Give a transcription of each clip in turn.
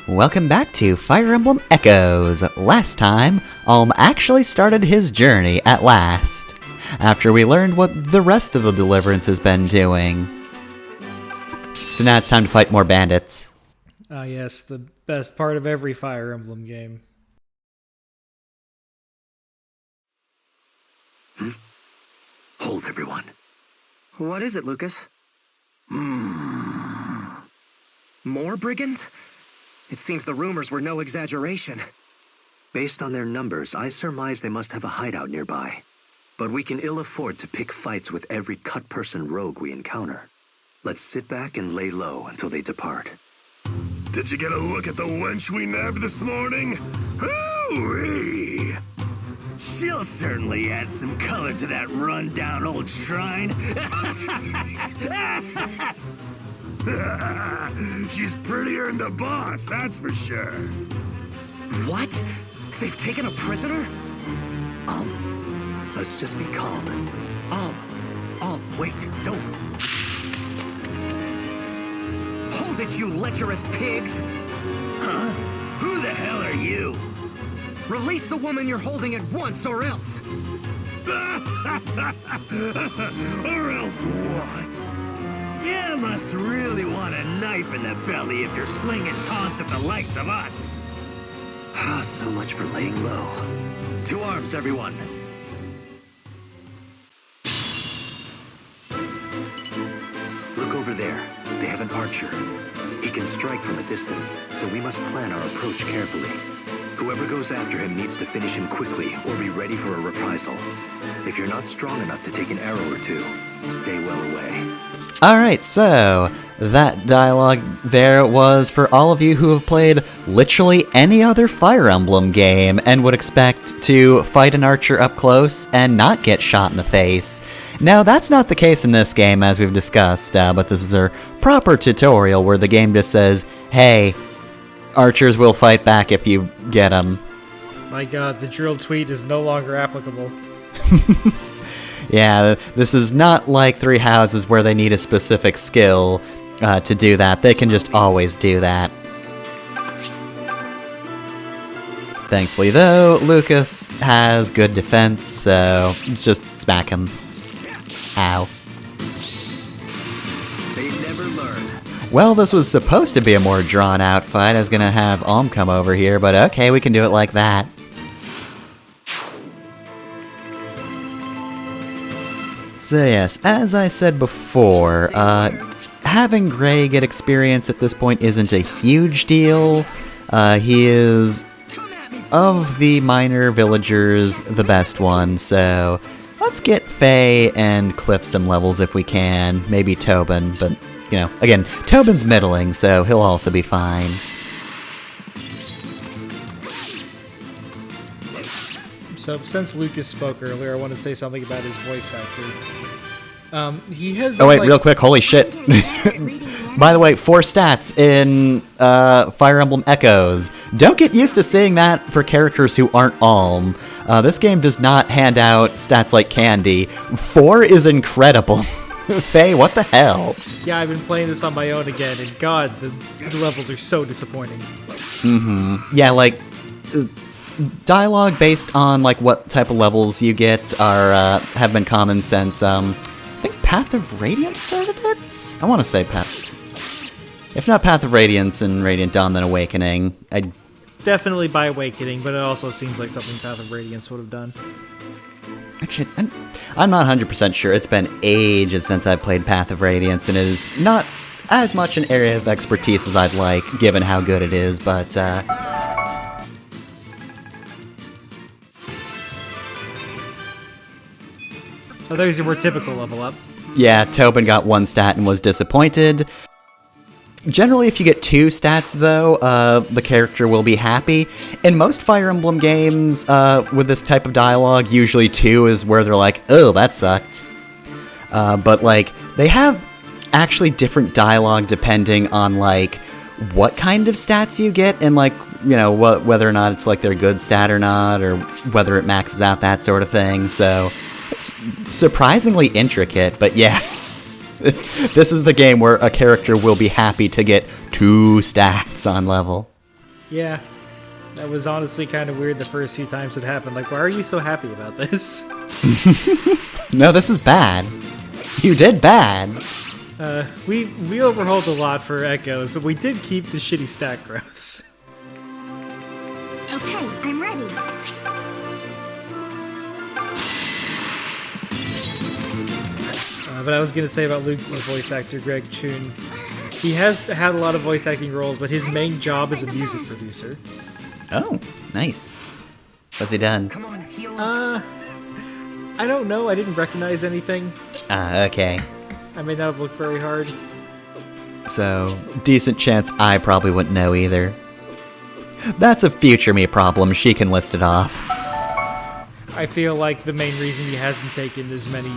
Welcome back to Fire Emblem Echoes. Last time, Alm actually started his journey at last, after we learned what the rest of the Deliverance has been doing. So now it's time to fight more bandits. Ah, yes, the best part of every Fire Emblem game. Hold, everyone. What is it, Lucas? More brigands? It seems the rumors were no exaggeration. Based on their numbers, I surmise they must have a hideout nearby. But we can ill afford to pick fights with every cut-person rogue we encounter. Let's sit back and lay low until they depart. Did you get a look at the wench we nabbed this morning? Hoo-wee! She'll certainly add some color to that run-down old shrine. She's prettier than the boss, that's for sure. What? They've taken a prisoner? Let's just be calm. Wait, don't. Hold it, you lecherous pigs! Huh? Who the hell are you? Release the woman you're holding at once, or else! Or else what? You must really want a knife in the belly if you're slinging taunts at the likes of us. So much for laying low. To arms, everyone. Look over there. They have an archer. He can strike from a distance, so we must plan our approach carefully. Whoever goes after him needs to finish him quickly or be ready for a reprisal. If you're not strong enough to take an arrow or two, stay well away. Alright, so that dialogue there was for all of you who have played literally any other Fire Emblem game and would expect to fight an archer up close and not get shot in the face. Now, that's not the case in this game, as we've discussed, but this is a proper tutorial where the game just says, hey, archers will fight back if you get them. My god, the drill tweet is no longer applicable. Yeah, this is not like Three Houses where they need a specific skill to do that. They can just always do that. Thankfully, though, Lucas has good defense, so let's just smack him. Ow. They never learn. Well, this was supposed to be a more drawn-out fight. I was gonna have Alm come over here, but okay, we can do it like that. So yes, as I said before, having Gray get experience at this point isn't a huge deal. He is, of the minor villagers, the best one, so let's get Faye and Cliff some levels if we can. Maybe Tobin, but, you know, again, Tobin's middling, so he'll also be fine. So, since Lucas spoke earlier, I want to say something about his voice actor. He has. Oh wait, real quick, holy shit. By the way, 4 stats in Fire Emblem Echoes. Don't get used to seeing that for characters who aren't Alm. This game does not hand out stats like candy. 4 is incredible. Faye, what the hell? Yeah, I've been playing this on my own again, and god, the levels are so disappointing. Yeah, like, dialogue based on like what type of levels you get are have been common since I think Path of Radiance started it? I want to say Path. If not Path of Radiance and Radiant Dawn, then Awakening. Definitely by Awakening, but it also seems like something Path of Radiance would have done. Actually, I'm not 100% sure. It's been ages since I've played Path of Radiance, and it is not as much an area of expertise as I'd like, given how good it is, but Oh, there's your more typical level up. yeah, Tobin got 1 stat and was disappointed. Generally, if you get 2 stats, though, the character will be happy. In most Fire Emblem games, with this type of dialogue, usually 2 is where they're like, oh, that sucked. But, like, they have actually different dialogue depending on, like, what kind of stats you get, and, like, you know, whether or not it's, like, their good stat or not, or whether it maxes out, that sort of thing, so it's surprisingly intricate, but yeah. This is the game where a character will be happy to get 2 stats on level. Yeah, that was honestly kind of weird the first few times it happened. Like, why are you so happy about this? No, this is bad. You did bad. We overhauled a lot for Echoes, but we did keep the shitty stat growths. Okay, I'm ready. But I was going to say about Lucas's voice actor, Greg Chun. He has had a lot of voice acting roles, but his main job is a music producer. Oh, nice. What's he done? Come on, heal up. I don't know. I didn't recognize anything. Okay. I may not have looked very hard. So, decent chance I probably wouldn't know either. That's a future me problem, she can list it off. I feel like the main reason he hasn't taken as many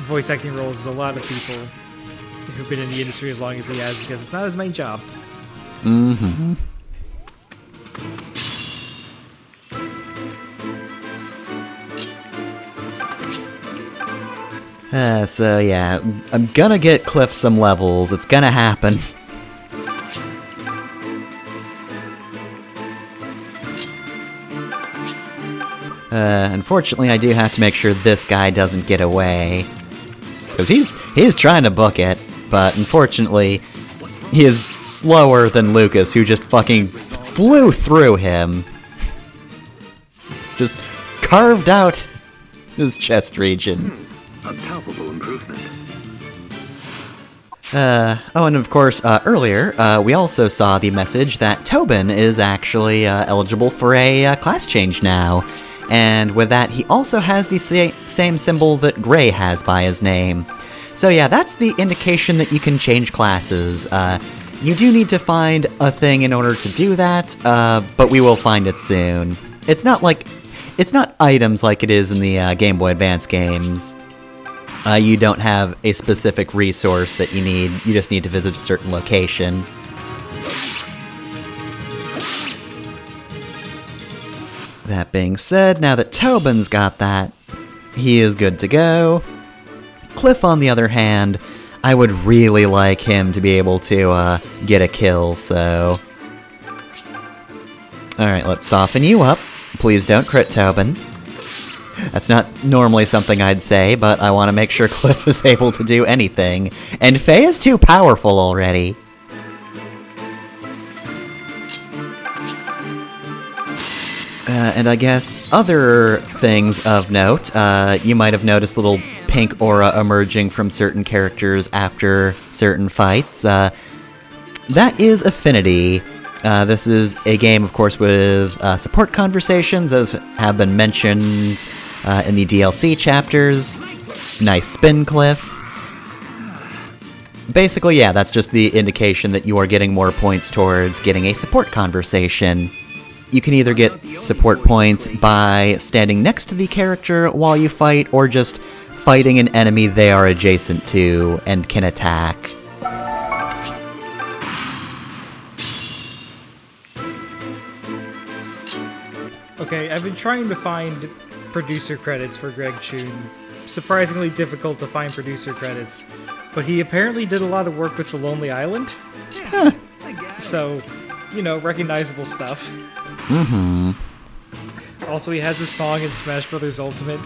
voice acting roles as a lot of people who've been in the industry as long as he has, because it's not his main job. Mm-hmm. So yeah, I'm gonna get Cliff some levels. It's gonna happen. Unfortunately, I do have to make sure this guy doesn't get away. Because he's trying to book it, but unfortunately, he is slower than Lucas, who just fucking flew through him. Just carved out his chest region. A palpable improvement. Oh, and of course, earlier, we also saw the message that Tobin is actually eligible for a class change now. And with that, he also has the same symbol that Gray has by his name. So yeah, that's the indication that you can change classes. You do need to find a thing in order to do that, but we will find it soon. It's not items like it is in the Game Boy Advance games. You don't have a specific resource that you need, you just need to visit a certain location. That being said, now that Tobin's got that, he is good to go. Cliff, on the other hand, I would really like him to be able to get a kill, so... Alright, let's soften you up. Please don't crit Tobin. That's not normally something I'd say, but I want to make sure Cliff is able to do anything. And Faye is too powerful already. And I guess other things of note, you might have noticed little pink aura emerging from certain characters after certain fights. That is Affinity. This is a game, of course, with support conversations, as have been mentioned in the DLC chapters. Nice spin, Cliff. Basically, yeah, that's just the indication that you are getting more points towards getting a support conversation. You can either get support points by standing next to the character while you fight, or just fighting an enemy they are adjacent to and can attack. Okay, I've been trying to find producer credits for Greg Chun. Surprisingly difficult to find producer credits, but he apparently did a lot of work with The Lonely Island. I got it. So, you know, recognizable stuff. Mm-hmm. Also, he has a song in Smash Bros. Ultimate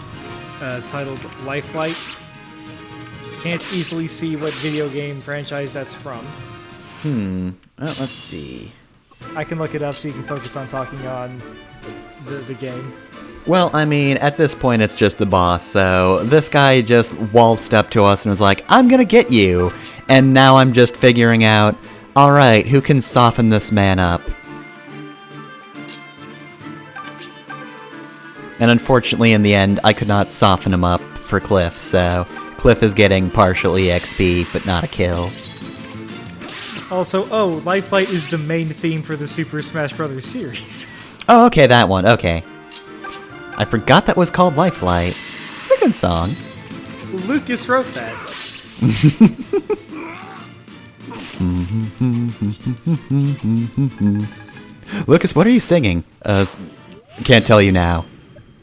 titled Lifelight. Can't easily see what video game franchise that's from. Well, let's see. I can look it up so you can focus on talking on the game. Well, I mean, at this point it's just the boss, so this guy just waltzed up to us and was like, I'm gonna get you! And now I'm just figuring out, alright, who can soften this man up? And unfortunately, in the end, I could not soften him up for Cliff, so Cliff is getting partial EXP, but not a kill. Also, oh, Lifelight is the main theme for the Super Smash Bros. Series. Oh, okay, that one, okay. I forgot that was called Lifelight. It's a good song. Lucas wrote that. Lucas, what are you singing? Can't tell you now.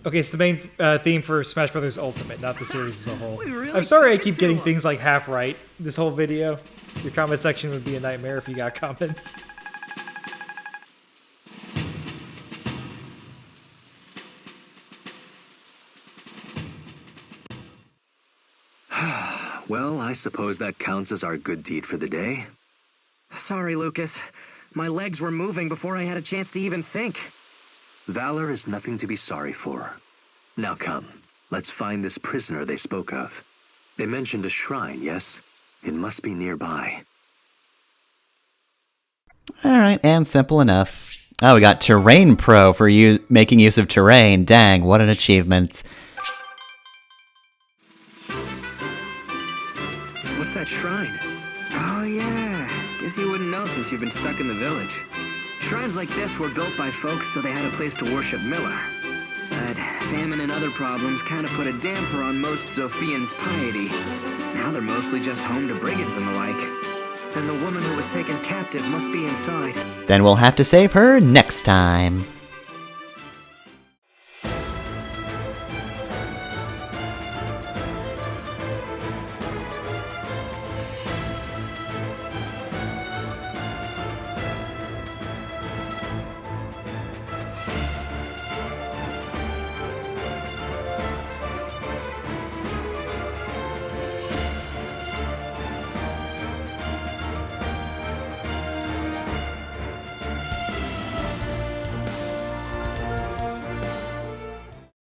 Okay, it's the main theme for Smash Bros. Ultimate, not the series as a whole. We really I'm sorry I took it keep too getting long. things like half right this whole video. Your comment section would be a nightmare if you got comments. Well, I suppose that counts as our good deed for the day. Sorry, Lucas. My legs were moving before I had a chance to even think. Valor is nothing to be sorry for. Now come, let's find this prisoner they spoke of. They mentioned a shrine, yes? It must be nearby. Alright, and simple enough. Oh, we got Terrain Pro for making use of terrain. Dang, what an achievement. What's that shrine? Oh yeah, guess you wouldn't know since you've been stuck in the village. Shrines like this were built by folks so they had a place to worship Milla. But famine and other problems kind of put a damper on most Zophians' piety. Now they're mostly just home to brigands and the like. Then the woman who was taken captive must be inside. Then we'll have to save her next time.